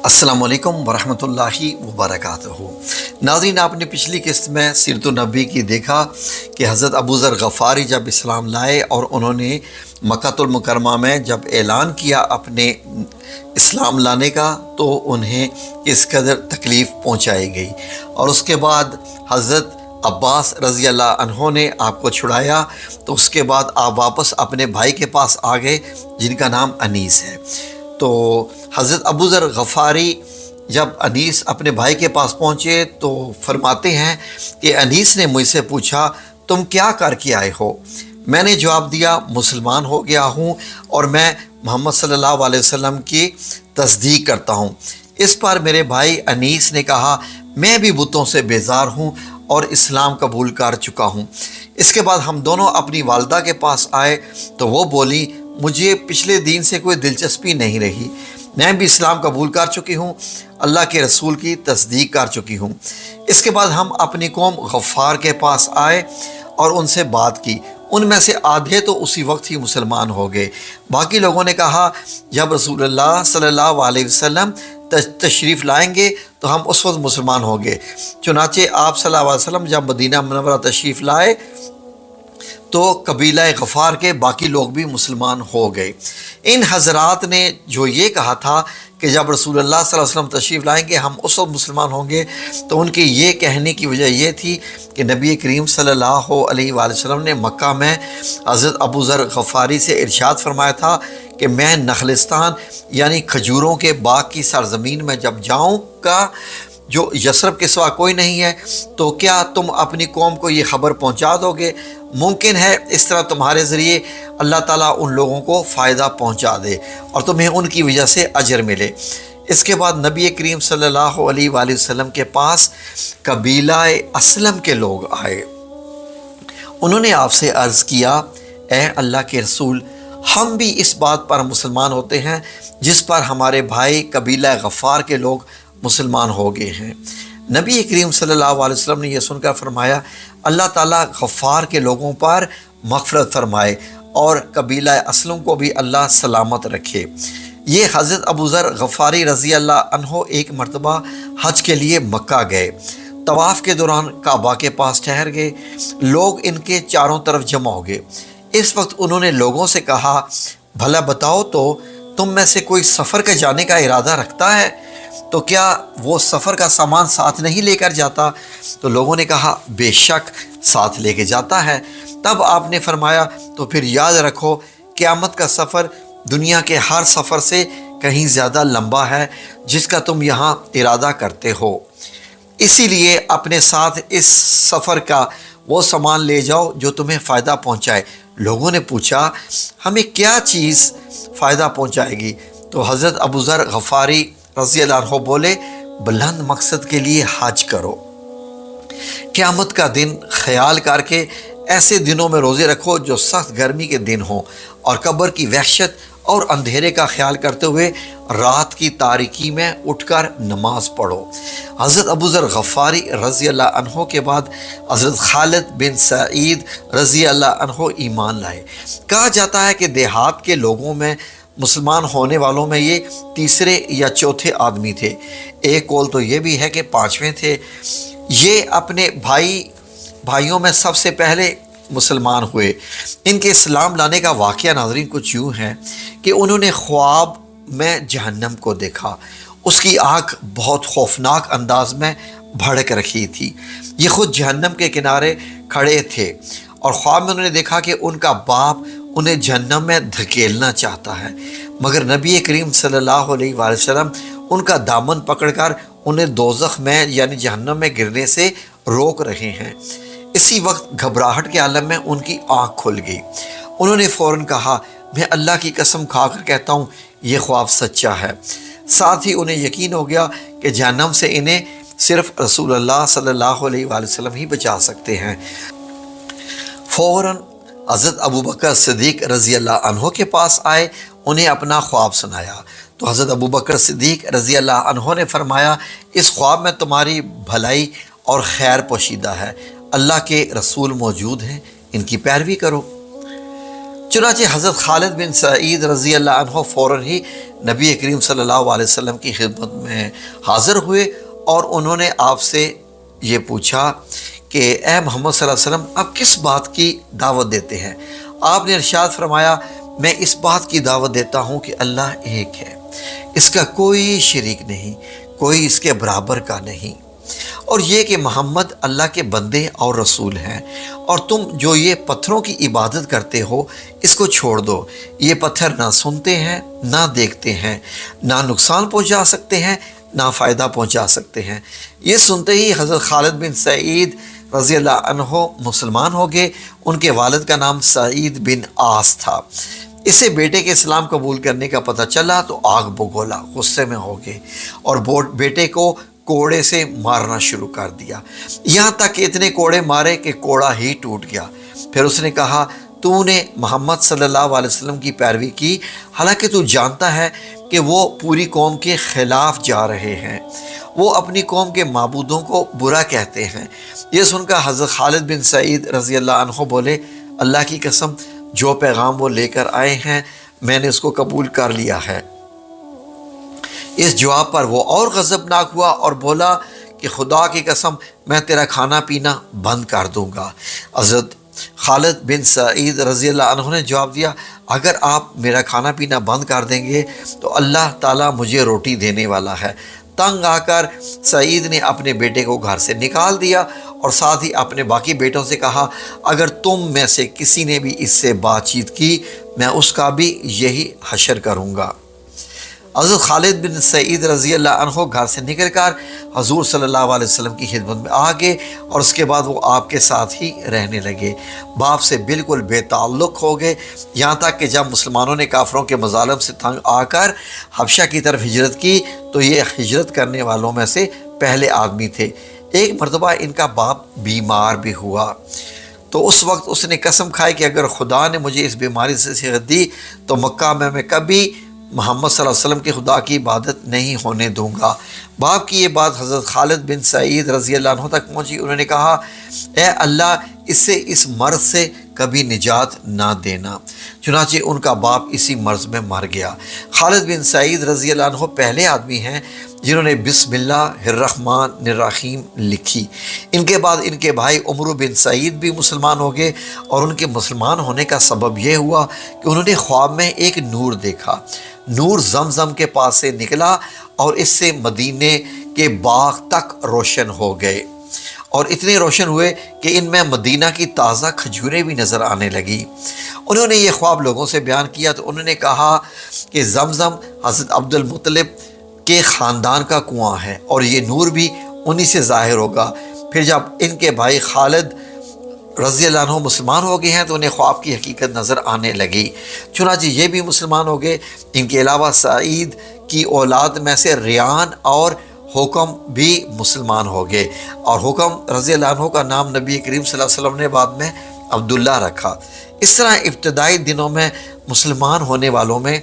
السلام علیکم ورحمۃ اللہ وبرکاتہ۔ ناظرین، آپ نے پچھلی قسط میں سیرت النبی کی دیکھا کہ حضرت ابو ذر غفاری جب اسلام لائے اور انہوں نے مکہ المکرمہ میں جب اعلان کیا اپنے اسلام لانے کا تو انہیں اس قدر تکلیف پہنچائی گئی، اور اس کے بعد حضرت عباس رضی اللہ عنہ نے آپ کو چھڑایا، تو اس کے بعد آپ واپس اپنے بھائی کے پاس آ گئے جن کا نام انیس ہے۔ تو حضرت ابو ذر غفاری جب انیس اپنے بھائی کے پاس پہنچے تو فرماتے ہیں کہ انیس نے مجھ سے پوچھا تم کیا کر کے آئے ہو؟ میں نے جواب دیا مسلمان ہو گیا ہوں اور میں محمد صلی اللہ علیہ وسلم کی تصدیق کرتا ہوں۔ اس پر میرے بھائی انیس نے کہا میں بھی بتوں سے بیزار ہوں اور اسلام قبول کر چکا ہوں۔ اس کے بعد ہم دونوں اپنی والدہ کے پاس آئے تو وہ بولی مجھے پچھلے دین سے کوئی دلچسپی نہیں رہی، میں بھی اسلام قبول کر چکی ہوں، اللہ کے رسول کی تصدیق کر چکی ہوں۔ اس کے بعد ہم اپنی قوم غفار کے پاس آئے اور ان سے بات کی، ان میں سے آدھے تو اسی وقت ہی مسلمان ہو گئے۔ باقی لوگوں نے کہا جب رسول اللہ صلی اللہ علیہ وسلم تشریف لائیں گے تو ہم اس وقت مسلمان ہوں گے۔ چنانچہ آپ صلی اللہ علیہ وسلم جب مدینہ منورہ تشریف لائے تو قبیلہ غفار کے باقی لوگ بھی مسلمان ہو گئے۔ ان حضرات نے جو یہ کہا تھا کہ جب رسول اللہ صلی اللہ علیہ وسلم تشریف لائیں گے ہم اس وقت مسلمان ہوں گے، تو ان کے یہ کہنے کی وجہ یہ تھی کہ نبی کریم صلی اللہ علیہ وآلہ وسلم نے مکہ میں حضرت ابو ذر غفاری سے ارشاد فرمایا تھا کہ میں نخلستان یعنی کھجوروں کے باغ کی سرزمین میں جب جاؤں گا جو یثرب کے سوا کوئی نہیں ہے، تو کیا تم اپنی قوم کو یہ خبر پہنچا دو گے؟ ممکن ہے اس طرح تمہارے ذریعے اللہ تعالیٰ ان لوگوں کو فائدہ پہنچا دے اور تمہیں ان کی وجہ سے اجر ملے۔ اس کے بعد نبی کریم صلی اللہ علیہ وآلہ وسلم کے پاس قبیلہ اسلم کے لوگ آئے۔ انہوں نے آپ سے عرض کیا اے اللہ کے رسول، ہم بھی اس بات پر مسلمان ہوتے ہیں جس پر ہمارے بھائی قبیلہ غفار کے لوگ مسلمان ہو گئے ہیں۔ نبی کریم صلی اللہ علیہ وسلم نے یہ سن کر فرمایا اللہ تعالیٰ غفار کے لوگوں پر مغفرت فرمائے اور قبیلہ اسلم کو بھی اللہ سلامت رکھے۔ یہ حضرت ابو ذر غفاری رضی اللہ عنہ ایک مرتبہ حج کے لیے مکہ گئے، طواف کے دوران کعبہ کے پاس ٹھہر گئے، لوگ ان کے چاروں طرف جمع ہو گئے۔ اس وقت انہوں نے لوگوں سے کہا بھلا بتاؤ تو تم میں سے کوئی سفر کے جانے کا ارادہ رکھتا ہے تو کیا وہ سفر کا سامان ساتھ نہیں لے کر جاتا؟ تو لوگوں نے کہا بے شک ساتھ لے کے جاتا ہے۔ تب آپ نے فرمایا تو پھر یاد رکھو قیامت کا سفر دنیا کے ہر سفر سے کہیں زیادہ لمبا ہے جس کا تم یہاں ارادہ کرتے ہو، اسی لیے اپنے ساتھ اس سفر کا وہ سامان لے جاؤ جو تمہیں فائدہ پہنچائے۔ لوگوں نے پوچھا ہمیں کیا چیز فائدہ پہنچائے گی؟ تو حضرت ابو ذر غفاری رضی اللہ عنہ بولے بلند مقصد کے لیے حج کرو، قیامت کا دن خیال کر کے ایسے دنوں میں روزے رکھو جو سخت گرمی کے دن ہوں، اور قبر کی وحشت اور اندھیرے کا خیال کرتے ہوئے رات کی تاریکی میں اٹھ کر نماز پڑھو۔ حضرت ابو ذر غفاری رضی اللہ عنہ کے بعد حضرت خالد بن سعید رضی اللہ عنہ ایمان لائے۔ کہا جاتا ہے کہ دیہات کے لوگوں میں مسلمان ہونے والوں میں یہ تیسرے یا چوتھے آدمی تھے، ایک قول تو یہ بھی ہے کہ پانچویں تھے۔ یہ اپنے بھائیوں میں سب سے پہلے مسلمان ہوئے۔ ان کے اسلام لانے کا واقعہ ناظرین کچھ یوں ہے کہ انہوں نے خواب میں جہنم کو دیکھا، اس کی آگ بہت خوفناک انداز میں بھڑک رکھی تھی، یہ خود جہنم کے کنارے کھڑے تھے، اور خواب میں انہوں نے دیکھا کہ ان کا باپ انہیں جہنم میں دھکیلنا چاہتا ہے، مگر نبی کریم صلی اللہ علیہ وآلہ وسلم ان کا دامن پکڑ کر انہیں دوزخ میں یعنی جہنم میں گرنے سے روک رہے ہیں۔ اسی وقت گھبراہٹ کے عالم میں ان کی آنکھ کھل گئی، انہوں نے فوراً کہا میں اللہ کی قسم کھا کر کہتا ہوں یہ خواب سچا ہے۔ ساتھ ہی انہیں یقین ہو گیا کہ جہنم سے انہیں صرف رسول اللہ صلی اللہ علیہ وآلہ وسلم ہی بچا سکتے ہیں۔ فوراً حضرت ابو بکر صدیق رضی اللہ عنہ کے پاس آئے، انہیں اپنا خواب سنایا تو حضرت ابو بکر صدیق رضی اللہ عنہ نے فرمایا اس خواب میں تمہاری بھلائی اور خیر پوشیدہ ہے، اللہ کے رسول موجود ہیں، ان کی پیروی کرو۔ چنانچہ حضرت خالد بن سعید رضی اللہ عنہ فوراً ہی نبی کریم صلی اللہ علیہ وسلم کی خدمت میں حاضر ہوئے اور انہوں نے آپ سے یہ پوچھا کہ اے محمد صلی اللہ علیہ وسلم آپ کس بات کی دعوت دیتے ہیں؟ آپ نے ارشاد فرمایا میں اس بات کی دعوت دیتا ہوں کہ اللہ ایک ہے، اس کا کوئی شریک نہیں، کوئی اس کے برابر کا نہیں، اور یہ کہ محمد اللہ کے بندے اور رسول ہیں، اور تم جو یہ پتھروں کی عبادت کرتے ہو اس کو چھوڑ دو، یہ پتھر نہ سنتے ہیں نہ دیکھتے ہیں، نہ نقصان پہنچا سکتے ہیں نہ فائدہ پہنچا سکتے ہیں۔ یہ سنتے ہی حضرت خالد بن سعید رضی اللہ عنہ مسلمان ہو گئے۔ ان کے والد کا نام سعید بن عاص تھا۔ اسے بیٹے کے اسلام قبول کرنے کا پتہ چلا تو آگ بگولا، غصے میں ہو گئے اور بیٹے کو کوڑے سے مارنا شروع کر دیا، یہاں تک کہ اتنے کوڑے مارے کہ کوڑا ہی ٹوٹ گیا۔ پھر اس نے کہا تو نے محمد صلی اللہ علیہ وسلم کی پیروی کی، حالانکہ تو جانتا ہے کہ وہ پوری قوم کے خلاف جا رہے ہیں، وہ اپنی قوم کے معبودوں کو برا کہتے ہیں۔ یہ سن کر حضرت خالد بن سعید رضی اللہ عنہ بولے اللہ کی قسم جو پیغام وہ لے کر آئے ہیں میں نے اس کو قبول کر لیا ہے۔ اس جواب پر وہ اور غضبناک ہوا اور بولا کہ خدا کی قسم میں تیرا کھانا پینا بند کر دوں گا۔ حضرت خالد بن سعید رضی اللہ عنہ نے جواب دیا اگر آپ میرا کھانا پینا بند کر دیں گے تو اللہ تعالیٰ مجھے روٹی دینے والا ہے۔ تنگ آ کر سعید نے اپنے بیٹے کو گھر سے نکال دیا اور ساتھ ہی اپنے باقی بیٹوں سے کہا اگر تم میں سے کسی نے بھی اس سے بات چیت کی میں اس کا بھی یہی حشر کروں گا۔ حضرت خالد بن سعید رضی اللہ عنہ گھر سے نکل کر حضور صلی اللہ علیہ وسلم کی خدمت میں آ گئے اور اس کے بعد وہ آپ کے ساتھ ہی رہنے لگے، باپ سے بالکل بے تعلق ہو گئے، یہاں تک کہ جب مسلمانوں نے کافروں کے مظالم سے تنگ آ کر حبشہ کی طرف ہجرت کی تو یہ ہجرت کرنے والوں میں سے پہلے آدمی تھے۔ ایک مرتبہ ان کا باپ بیمار بھی ہوا تو اس وقت اس نے قسم کھائی کہ اگر خدا نے مجھے اس بیماری سے صحت دی تو مکہ میں کبھی محمد صلی اللہ علیہ وسلم کی خدا کی عبادت نہیں ہونے دوں گا۔ باپ کی یہ بات حضرت خالد بن سعید رضی اللہ عنہ تک پہنچی، انہوں نے کہا اے اللہ اس مرض سے کبھی نجات نہ دینا۔ چنانچہ ان کا باپ اسی مرض میں مر گیا۔ خالد بن سعید رضی اللہ عنہ پہلے آدمی ہیں جنہوں نے بسم اللہ الرحمن الرحیم لکھی۔ ان کے بعد ان کے بھائی عمرو بن سعید بھی مسلمان ہو گئے اور ان کے مسلمان ہونے کا سبب یہ ہوا کہ انہوں نے خواب میں ایک نور دیکھا۔ نور زمزم کے پاس سے نکلا اور اس سے مدینے کے باغ تک روشن ہو گئے اور اتنے روشن ہوئے کہ ان میں مدینہ کی تازہ کھجوریں بھی نظر آنے لگی۔ انہوں نے یہ خواب لوگوں سے بیان کیا تو انہوں نے کہا کہ زمزم حضرت عبد المطلب کے خاندان کا کنواں ہے اور یہ نور بھی انہی سے ظاہر ہوگا۔ پھر جب ان کے بھائی خالد رضی اللہ عنہ مسلمان ہو گئے ہیں تو انہیں خواب کی حقیقت نظر آنے لگی، چنانچہ یہ بھی مسلمان ہو گئے۔ ان کے علاوہ سعید کی اولاد میں سے ریان اور حکم بھی مسلمان ہو گئے اور حکم رضی اللہ عنہ کا نام نبی کریم صلی اللہ علیہ وسلم نے بعد میں عبداللہ رکھا۔ اس طرح ابتدائی دنوں میں مسلمان ہونے والوں میں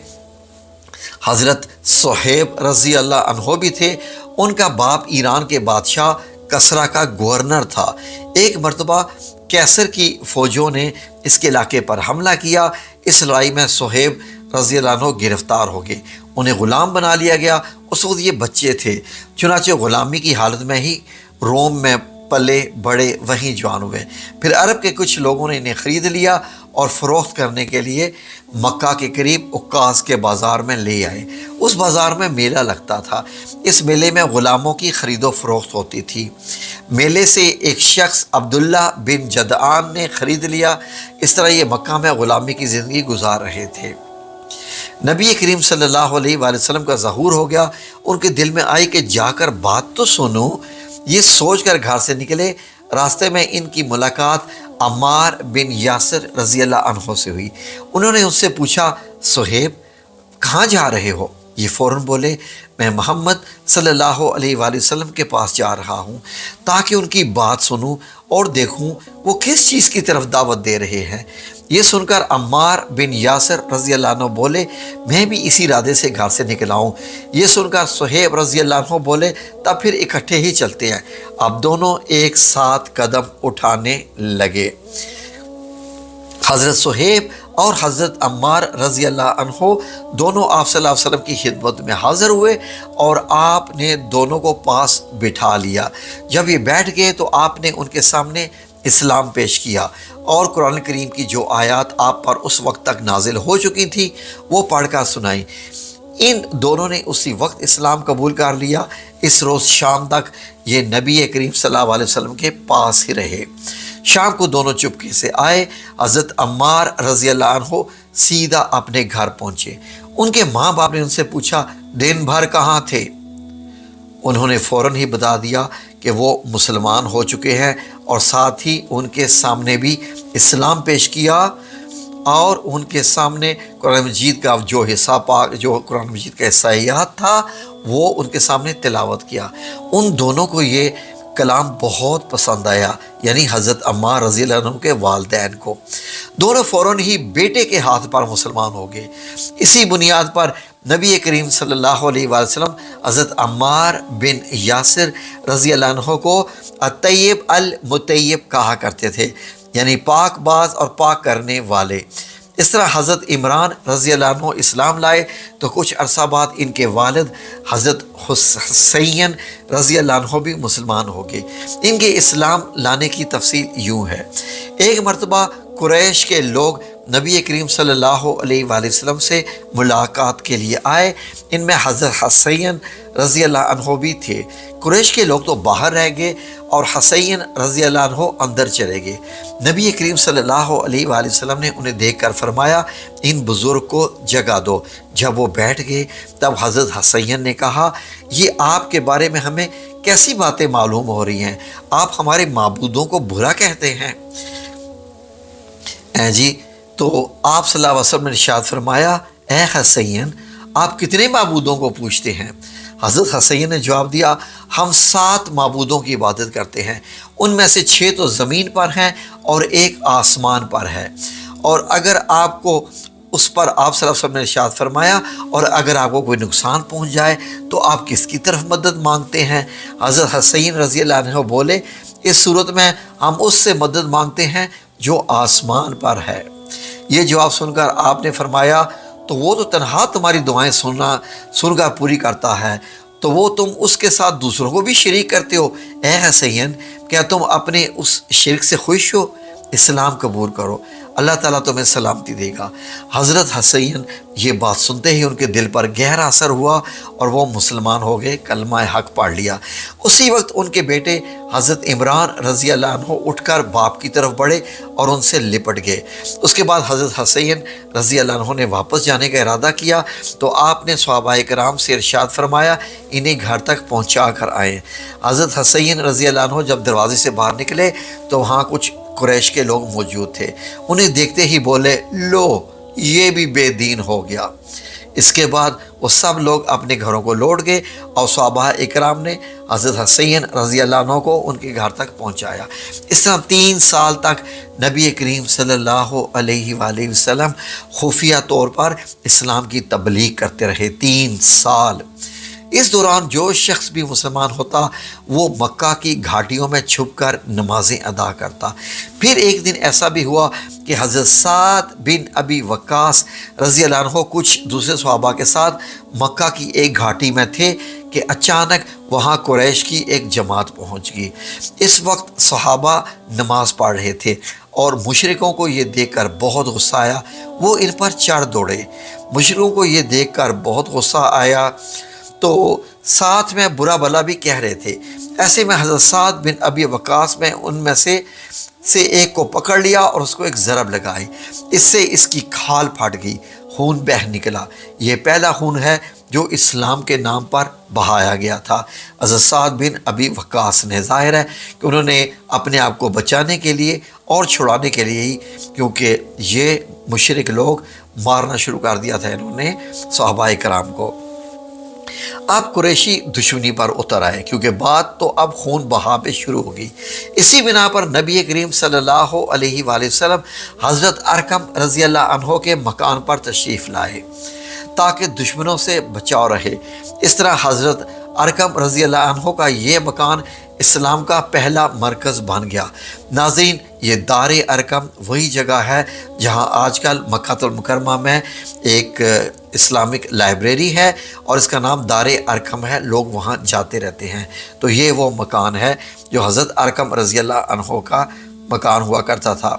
حضرت صہیب رضی اللہ عنہ بھی تھے۔ ان کا باپ ایران کے بادشاہ کسرا کا گورنر تھا۔ ایک مرتبہ کیسر کی فوجوں نے اس کے علاقے پر حملہ کیا۔ اس لڑائی میں صہیب رضی اللہ عنہ گرفتار ہو گئے، انہیں غلام بنا لیا گیا۔ اس وقت یہ بچے تھے، چنانچہ غلامی کی حالت میں ہی روم میں پلے بڑے، وہیں جوان ہوئے۔ پھر عرب کے کچھ لوگوں نے انہیں خرید لیا اور فروخت کرنے کے لیے مکہ کے قریب عکاظ کے بازار میں لے آئے۔ اس بازار میں میلہ لگتا تھا، اس میلے میں غلاموں کی خرید و فروخت ہوتی تھی۔ میلے سے ایک شخص عبداللہ بن جدعان نے خرید لیا۔ اس طرح یہ مکہ میں غلامی کی زندگی گزار رہے تھے۔ نبی کریم صلی اللہ علیہ وآلہ وسلم کا ظہور ہو گیا، ان کے دل میں آئی کہ جا کر بات تو سنوں۔ یہ سوچ کر گھر سے نکلے۔ راستے میں ان کی ملاقات عمار بن یاسر رضی اللہ عنہ سے ہوئی۔ انہوں نے اس سے پوچھا صہیب کہاں جا رہے ہو؟ یہ فوراً بولے میں محمد صلی اللہ علیہ وآلہ وسلم کے پاس جا رہا ہوں تاکہ ان کی بات سنوں اور دیکھوں وہ کس چیز کی طرف دعوت دے رہے ہیں۔ یہ سن کر عمار بن یاسر رضی اللہ عنہ بولے میں بھی اسی ارادے سے گھر سے نکلا ہوں۔ یہ سن کر صہیب رضی اللہ عنہ بولے تب پھر اکٹھے ہی چلتے ہیں۔ اب دونوں ایک ساتھ قدم اٹھانے لگے۔ حضرت صہیب اور حضرت عمار رضی اللہ عنہ دونوں آپ صلی اللہ علیہ وسلم کی خدمت میں حاضر ہوئے اور آپ نے دونوں کو پاس بٹھا لیا۔ جب یہ بیٹھ گئے تو آپ نے ان کے سامنے اسلام پیش کیا اور قرآن کریم کی جو آیات آپ پر اس وقت تک نازل ہو چکی تھی وہ پڑھ کر سنائی۔ ان دونوں نے اسی وقت اسلام قبول کر لیا۔ اس روز شام تک یہ نبی کریم صلی اللہ علیہ وسلم کے پاس ہی رہے۔ شام کو دونوں چپکے سے آئے۔ حضرت عمار رضی اللہ عنہ سیدھا اپنے گھر پہنچے۔ ان کے ماں باپ نے ان سے پوچھا دن بھر کہاں تھے؟ انہوں نے فوراً ہی بتا دیا کہ وہ مسلمان ہو چکے ہیں اور ساتھ ہی ان کے سامنے بھی اسلام پیش کیا اور ان کے سامنے قرآن مجید کا جو حصہ جو قرآن مجید کا حصہ یاد تھا وہ ان کے سامنے تلاوت کیا۔ ان دونوں کو یہ کلام بہت پسند آیا، یعنی حضرت عمار رضی اللہ عنہ کے والدین کو۔ دونوں فوراً ہی بیٹے کے ہاتھ پر مسلمان ہو گئے۔ اسی بنیاد پر نبی کریم صلی اللہ علیہ وآلہ وسلم حضرت عمار بن یاسر رضی اللہ عنہ کو الطیب المطیب کہا کرتے تھے، یعنی پاک باز اور پاک کرنے والے۔ اس طرح حضرت عمران رضی اللہ عنہ اسلام لائے تو کچھ عرصہ بعد ان کے والد حضرت حسین رضی اللہ عنہ بھی مسلمان ہو گئے۔ ان کے اسلام لانے کی تفصیل یوں ہے۔ ایک مرتبہ قریش کے لوگ نبی کریم صلی اللہ علیہ وآلہ وسلم سے ملاقات کے لیے آئے۔ ان میں حضرت حسین رضی اللہ عنہ بھی تھے۔ قریش کے لوگ تو باہر رہ گئے اور حسین رضی اللہ عنہ اندر چلے گئے۔ نبی کریم صلی اللہ علیہ وآلہ وسلم نے انہیں دیکھ کر فرمایا ان بزرگ کو جگہ دو۔ جب وہ بیٹھ گئے تب حضرت حسین نے کہا یہ آپ کے بارے میں ہمیں کیسی باتیں معلوم ہو رہی ہیں؟ آپ ہمارے معبودوں کو برا کہتے ہیں۔ جی تو آپ صلی اللہ علیہ وسلم نے ارشاد فرمایا اے حسین آپ کتنے معبودوں کو پوچھتے ہیں؟ حضرت حسین نے جواب دیا ہم 7 معبودوں کی عبادت کرتے ہیں، ان میں سے 6 تو زمین پر ہیں اور ایک آسمان پر ہے، اور اگر آپ کو اس پر آپ صلی اللہ علیہ وسلم نے ارشاد فرمایا اور اگر آپ کو کوئی نقصان پہنچ جائے تو آپ کس کی طرف مدد مانگتے ہیں؟ حضرت حسین رضی اللہ عنہ بولے اس صورت میں ہم اس سے مدد مانگتے ہیں جو آسمان پر ہے۔ یہ جواب سن کر آپ نے فرمایا تو وہ تو تنہا تمہاری دعائیں سن کر پوری کرتا ہے، تو وہ تم اس کے ساتھ دوسروں کو بھی شریک کرتے ہو۔ اے حسین کیا تم اپنے اس شرک سے خوش ہو؟ اسلام قبول کرو، اللہ تعالیٰ تمہیں سلامتی دے گا۔ حضرت حسین یہ بات سنتے ہی ان کے دل پر گہرا اثر ہوا اور وہ مسلمان ہو گئے، کلمہ حق پڑھ لیا۔ اسی وقت ان کے بیٹے حضرت عمران رضی اللہ عنہ اٹھ کر باپ کی طرف بڑھے اور ان سے لپٹ گئے۔ اس کے بعد حضرت حسین رضی اللہ عنہ نے واپس جانے کا ارادہ کیا تو آپ نے صحابہ کرام سے ارشاد فرمایا انہیں گھر تک پہنچا کر آئیں۔ حضرت حسین رضی اللہ عنہ جب دروازے سے باہر نکلے تو وہاں کچھ قریش کے لوگ موجود تھے۔ انہیں دیکھتے ہی بولے لو یہ بھی بے دین ہو گیا۔ اس کے بعد وہ سب لوگ اپنے گھروں کو لوٹ گئے اور صحابہ اکرام نے حضرت حسین رضی اللہ عنہ کو ان کے گھر تک پہنچایا۔ اس طرح 3 سال تک نبی کریم صلی اللہ علیہ وآلہ وسلم خفیہ طور پر اسلام کی تبلیغ کرتے رہے۔ 3 سال۔ اس دوران جو شخص بھی مسلمان ہوتا وہ مکہ کی گھاٹیوں میں چھپ کر نمازیں ادا کرتا۔ پھر ایک دن ایسا بھی ہوا کہ حضرت سعد بن ابی وقاص رضی اللہ عنہ کچھ دوسرے صحابہ کے ساتھ مکہ کی ایک گھاٹی میں تھے کہ اچانک وہاں قریش کی ایک جماعت پہنچ گئی۔ اس وقت صحابہ نماز پڑھ رہے تھے اور مشرکوں کو یہ دیکھ کر بہت غصہ آیا، وہ ان پر چڑھ دوڑے۔ مشرکوں کو یہ دیکھ کر بہت غصہ آیا تو ساتھ میں برا بلا بھی کہہ رہے تھے۔ ایسے میں حضرت سعد بن ابی وقاص میں ان میں سے ایک کو پکڑ لیا اور اس کو ایک ضرب لگائی۔ اس سے اس کی کھال پھٹ گئی، خون بہہ نکلا۔ یہ پہلا خون ہے جو اسلام کے نام پر بہایا گیا تھا حضرت سعد بن ابی وقاص نے۔ ظاہر ہے کہ انہوں نے اپنے آپ کو بچانے کے لیے اور چھڑانے کے لیے ہی، کیونکہ یہ مشرک لوگ مارنا شروع کر دیا تھا انہوں نے صحابہ کرام کو۔ اب قریشی دشمنی پر اتر آئے کیونکہ بات تو اب خون بہا پہ شروع ہو گئی۔ اسی بنا پر نبی کریم صلی اللہ علیہ وآلہ وسلم حضرت ارقم رضی اللہ عنہ کے مکان پر تشریف لائے تاکہ دشمنوں سے بچاؤ رہے۔ اس طرح حضرت ارقم رضی اللہ عنہ کا یہ مکان اسلام کا پہلا مرکز بن گیا۔ ناظرین یہ دار ارقم وہی جگہ ہے جہاں آج کل مکہ المکرمہ میں ایک اسلامک لائبریری ہے اور اس کا نام دار ارقم ہے، لوگ وہاں جاتے رہتے ہیں۔ تو یہ وہ مکان ہے جو حضرت ارقم رضی اللہ عنہ کا مکان ہوا کرتا تھا۔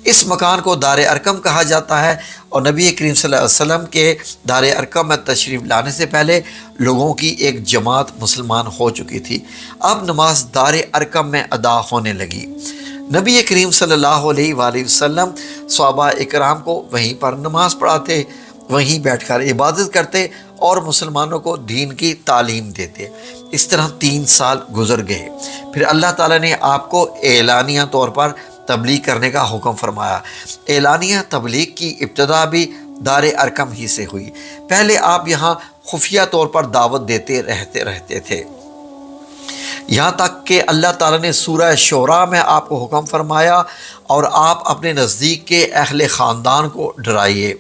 اس مکان کو دار ارقم کہا جاتا ہے، اور نبی کریم صلی اللہ علیہ وسلم کے دار ارقم میں تشریف لانے سے پہلے لوگوں کی ایک جماعت مسلمان ہو چکی تھی۔ اب نماز دار ارقم میں ادا ہونے لگی۔ نبی کریم صلی اللہ علیہ وآلہ وسلم صحابہ اکرام کو وہیں پر نماز پڑھاتے، وہیں بیٹھ کر عبادت کرتے اور مسلمانوں کو دین کی تعلیم دیتے۔ اس طرح 3 سال گزر گئے۔ پھر اللہ تعالیٰ نے آپ کو اعلانیہ طور پر تبلیغ کرنے کا حکم فرمایا۔ اعلانیہ تبلیغ کی ابتدا بھی دار ارقم ہی سے ہوئی۔ پہلے آپ یہاں خفیہ طور پر دعوت دیتے رہتے تھے، یہاں تک کہ اللہ تعالیٰ نے سورہ شعراء میں آپ کو حکم فرمایا اور آپ اپنے نزدیک کے اہل خاندان کو ڈرائیے۔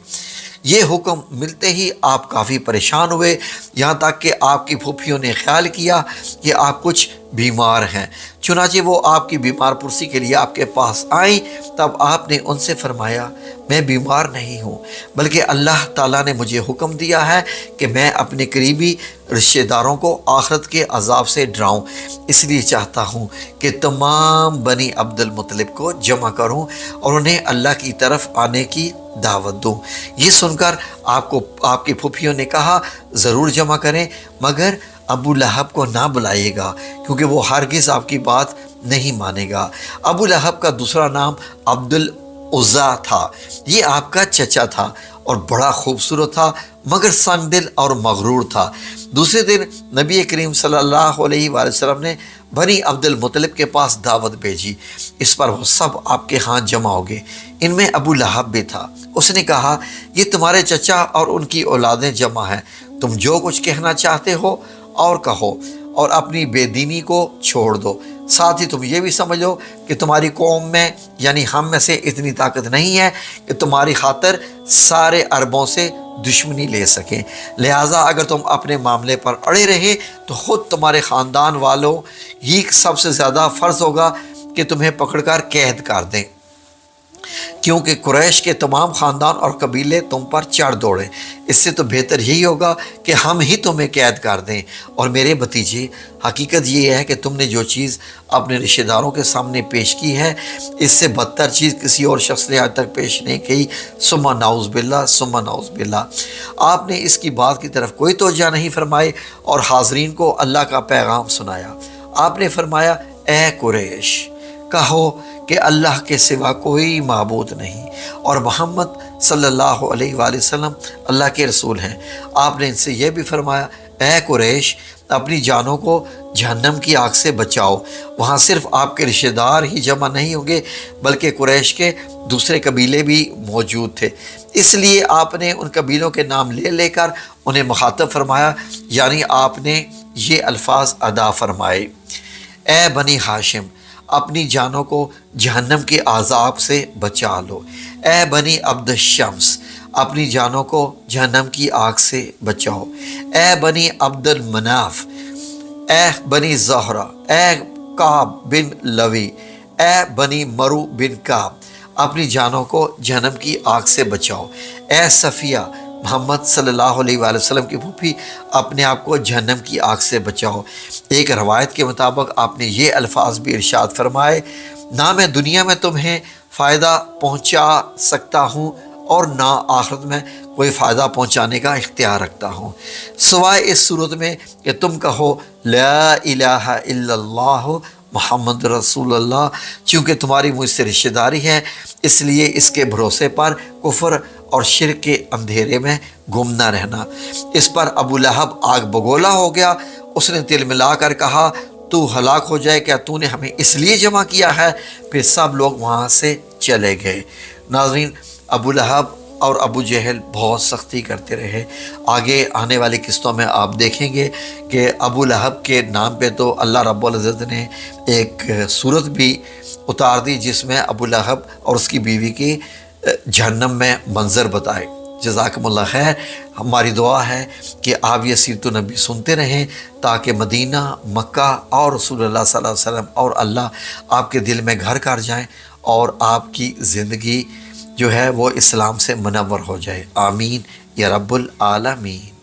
یہ حکم ملتے ہی آپ کافی پریشان ہوئے، یہاں تک کہ آپ کی پھوپھیوں نے خیال کیا کہ آپ کچھ بیمار ہیں۔ چنانچہ وہ آپ کی بیمار پرسی کے لیے آپ کے پاس آئیں۔ تب آپ نے ان سے فرمایا، میں بیمار نہیں ہوں، بلکہ اللہ تعالیٰ نے مجھے حکم دیا ہے کہ میں اپنے قریبی رشتہ داروں کو آخرت کے عذاب سے ڈراؤں، اس لیے چاہتا ہوں کہ تمام بنی عبد المطلب کو جمع کروں اور انہیں اللہ کی طرف آنے کی دعوت دوں۔ یہ سن کر آپ کی پھوپھیوں نے کہا، ضرور جمع کریں، مگر ابو لہب کو نہ بلائیے گا، کیونکہ وہ ہرگز آپ کی بات نہیں مانے گا۔ ابو لہب کا دوسرا نام عبد العزیٰ تھا۔ یہ آپ کا چچا تھا اور بڑا خوبصورت تھا، مگر سنگ دل اور مغرور تھا۔ دوسرے دن نبی کریم صلی اللہ علیہ وآلہ وسلم نے بنی عبد المطلب کے پاس دعوت بھیجی۔ اس پر وہ سب آپ کے ہاں جمع ہو گئے۔ ان میں ابو لہب بھی تھا۔ اس نے کہا، یہ تمہارے چچا اور ان کی اولادیں جمع ہیں، تم جو کچھ کہنا چاہتے ہو اور کہو، اور اپنی بے دینی کو چھوڑ دو۔ ساتھ ہی تم یہ بھی سمجھ لو کہ تمہاری قوم میں یعنی ہم میں سے اتنی طاقت نہیں ہے کہ تمہاری خاطر سارے عربوں سے دشمنی لے سکیں، لہٰذا اگر تم اپنے معاملے پر اڑے رہے تو خود تمہارے خاندان والوں ہی سب سے زیادہ فرض ہوگا کہ تمہیں پکڑ کر قید کر دیں، کیونکہ قریش کے تمام خاندان اور قبیلے تم پر چڑھ دوڑیں۔ اس سے تو بہتر یہی ہوگا کہ ہم ہی تمہیں قید کر دیں۔ اور میرے بھتیجے، حقیقت یہ ہے کہ تم نے جو چیز اپنے رشتہ داروں کے سامنے پیش کی ہے، اس سے بدتر چیز کسی اور شخص نے آج تک پیش نہیں کی۔ ثم نعوذ باللہ، ثم نعوذ باللہ۔ آپ نے اس کی بات کی طرف کوئی توجہ نہیں فرمائی اور حاضرین کو اللہ کا پیغام سنایا۔ آپ نے فرمایا، اے قریش، کہو کہ اللہ کے سوا کوئی معبود نہیں اور محمد صلی اللہ علیہ وآلہ وسلم اللہ کے رسول ہیں۔ آپ نے ان سے یہ بھی فرمایا، اے قریش، اپنی جانوں کو جہنم کی آگ سے بچاؤ۔ وہاں صرف آپ کے رشتہ دار ہی جمع نہیں ہوں گے، بلکہ قریش کے دوسرے قبیلے بھی موجود تھے، اس لیے آپ نے ان قبیلوں کے نام لے لے کر انہیں مخاطب فرمایا، یعنی آپ نے یہ الفاظ ادا فرمائے، اے بنی ہاشم، اپنی جانوں کو جہنم کے عذاب سے بچا لو۔ اے بنی عبد الشمس، اپنی جانوں کو جہنم کی آگ سے بچاؤ۔ اے بنی عبد المناف، اے بنی زہرہ، اے کعب بن لوی، اے بنی مرو بن کعب، اپنی جانوں کو جہنم کی آگ سے بچاؤ۔ اے صفیہ، محمد صلی اللہ علیہ وآلہ وسلم کی پھوپھی، اپنے آپ کو جہنم کی آگ سے بچاؤ۔ ایک روایت کے مطابق آپ نے یہ الفاظ بھی ارشاد فرمائے، نہ میں دنیا میں تمہیں فائدہ پہنچا سکتا ہوں اور نہ آخرت میں کوئی فائدہ پہنچانے کا اختیار رکھتا ہوں، سوائے اس صورت میں کہ تم کہو لا الہ الا اللہ محمد رسول اللہ۔ چونکہ تمہاری مجھ سے رشتہ داری ہے، اس لیے اس کے بھروسے پر کفر اور شرک کے اندھیرے میں گم نہ رہنا۔ اس پر ابو لہب آگ بگولا ہو گیا۔ اس نے تل ملا کر کہا، تو ہلاک ہو جائے، کیا تو نے ہمیں اس لیے جمع کیا ہے؟ پھر سب لوگ وہاں سے چلے گئے۔ ناظرین، ابو لہب اور ابو جہل بہت سختی کرتے رہے۔ آگے آنے والی قسطوں میں آپ دیکھیں گے کہ ابو لہب کے نام پہ تو اللہ رب العزت نے ایک صورت بھی اتار دی جس میں ابو لہب اور اس کی بیوی کی جہنم میں منظر بتائے۔ جزاکم اللہ خیر۔ ہماری دعا ہے کہ آپ یہ سیرت النبی سنتے رہیں تاکہ مدینہ، مکہ اور رسول اللہ صلی اللہ علیہ وسلم اور اللہ آپ کے دل میں گھر کر جائیں اور آپ کی زندگی جو ہے وہ اسلام سے منور ہو جائے. آمین یا رب العالمین.